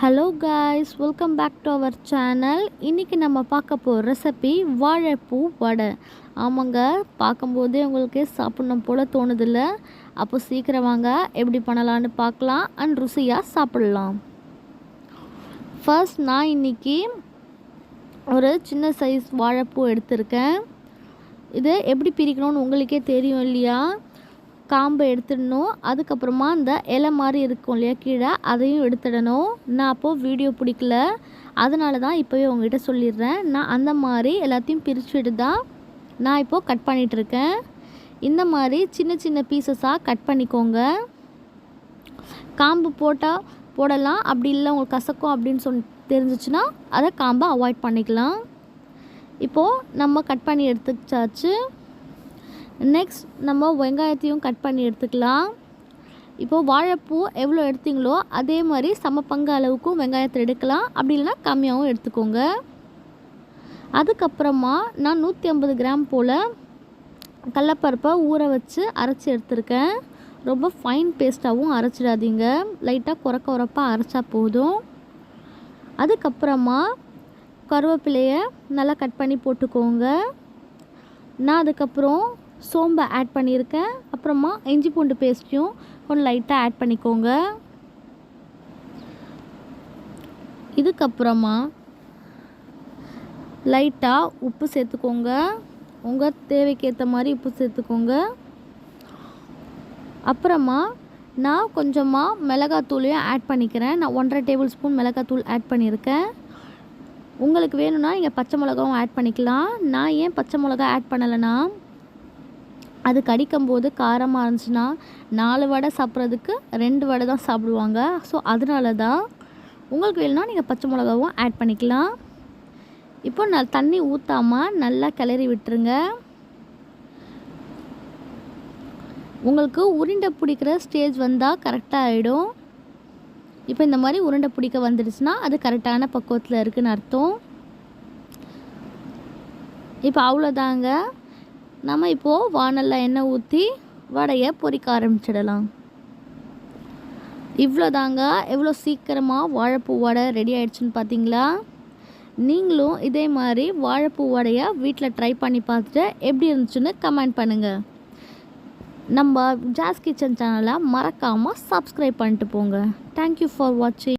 Hello guys, welcome back to our channel. இன்றைக்கி நம்ம பார்க்க போகிற ரெசிபி வாழைப்பூ வடை. ஆமாங்க, பார்க்கும்போதே உங்களுக்கு சாப்பிட்ணும் போல் தோணுதில்ல? அப்போ சீக்கிரம் வாங்க, எப்படி பண்ணலான்னு பார்க்கலாம் அண்ட் ருசியாக சாப்பிட்லாம். ஃபர்ஸ்ட் நான் இன்றைக்கி ஒரு சின்ன சைஸ் வாழைப்பூ எடுத்திருக்கேன். இதை எப்படி பிரிக்கணும்னு உங்களுக்கே தெரியும் இல்லையா? காம்பை எடுத்துடணும். அதுக்கப்புறமா அந்த இலை மாதிரி இருக்கும் இல்லையா கீழே, அதையும் எடுத்துடணும். நான் அப்போது வீடியோ பிடிக்கல, அதனால தான் இப்போவே உங்ககிட்ட சொல்லிடுறேன். நான் அந்த மாதிரி எல்லாத்தையும் பிரிச்சுட்டு தான் நான் இப்போது கட் பண்ணிகிட்ருக்கேன். இந்த மாதிரி சின்ன சின்ன பீசஸாக கட் பண்ணிக்கோங்க. காம்பு போடலாம், அப்படி இல்லை உங்களுக்கு கசக்கும் அப்படின்னு தெரிஞ்சிச்சுன்னா அதை காம்பை அவாய்ட் பண்ணிக்கலாம். இப்போது நம்ம கட் பண்ணி எடுத்துச்சாச்சு. நெக்ஸ்ட் நம்ம வெங்காயத்தையும் கட் பண்ணி எடுத்துக்கலாம். இப்போது வாழைப்பூ எவ்வளோ எடுத்தீங்களோ அதே மாதிரி சம பங்கு அளவுக்கும் வெங்காயத்தை எடுக்கலாம், அப்படி இல்லைனா கம்மியாகவும் எடுத்துக்கோங்க. அதுக்கப்புறமா நான் 150 கிராம் போல் கடலப்பருப்பை ஊற வச்சு அரைச்சி எடுத்துருக்கேன். ரொம்ப ஃபைன் பேஸ்ட்டாகவும் அரைச்சிடாதீங்க, லைட்டாக குறப்பாக அரைச்சா போதும். அதுக்கப்புறமா கருவேப்பிலையை நல்லா கட் பண்ணி போட்டுக்கோங்க. நான் அதுக்கப்புறம் சோம்பை ஆட் பண்ணியிருக்கேன். அப்புறமா இஞ்சி பூண்டு பேஸ்ட்டையும் கொஞ்சம் லைட்டாக ஆட் பண்ணிக்கோங்க. இதுக்கப்புறமா லைட்டாக உப்பு சேர்த்துக்கோங்க. உங்கள் தேவைக்கேற்ற மாதிரி உப்பு சேர்த்துக்கோங்க. அப்புறமா நான் கொஞ்சமாக மிளகாத்தூளையும் ஆட் பண்ணிக்கிறேன். நான் 1.5 டேபிள் ஸ்பூன் மிளகாத்தூள் ஆட் பண்ணியிருக்கேன். உங்களுக்கு வேணும்னா நீங்கள் பச்சை மிளகாவும் ஆட் பண்ணிக்கலாம். நான் ஏன் பச்சை மிளகா ஆட் பண்ணலைன்னா, அது கடிக்கும்போது காரமாக இருந்துச்சுன்னா 4 வடை சாப்பிட்றதுக்கு 2 வடை தான் சாப்பிடுவாங்க. ஸோ அதனால தான். உங்களுக்கு வேணும்னா நீங்கள் பச்சை மிளகாவும் ஆட் பண்ணிக்கலாம். இப்போ நான் தண்ணி ஊற்றாமல் நல்லா கிளறி விட்டுருங்க. உங்களுக்கு உருண்டை பிடிக்கிற ஸ்டேஜ் வந்தால் கரெக்டாக ஆகிடும். இப்போ இந்த மாதிரி உருண்டை பிடிக்க வந்துடுச்சுன்னா அது கரெக்டான பக்குவத்தில் இருக்குதுன்னு அர்த்தம். இப்போ அவ்வளோதாங்க. நம்ம இப்போது வானலில் எண்ணெய் ஊற்றி வடையை பொரிக்க ஆரம்பிச்சிடலாம். இவ்வளோதாங்க. எவ்வளோ சீக்கிரமாக வாழைப்பூ வடை ரெடி ஆகிடுச்சுன்னு பார்த்தீங்களா? நீங்களும் இதே மாதிரி வாழைப்பூ வடையை வீட்டில் ட்ரை பண்ணி பார்த்துட்டு எப்படி இருந்துச்சுன்னு கமெண்ட் பண்ணுங்கள். நம்ம ஜாஸ் கிச்சன் சேனலை மறக்காமல் சப்ஸ்கிரைப் பண்ணிட்டு போங்க. தேங்க்யூ ஃபார் வாட்சிங்.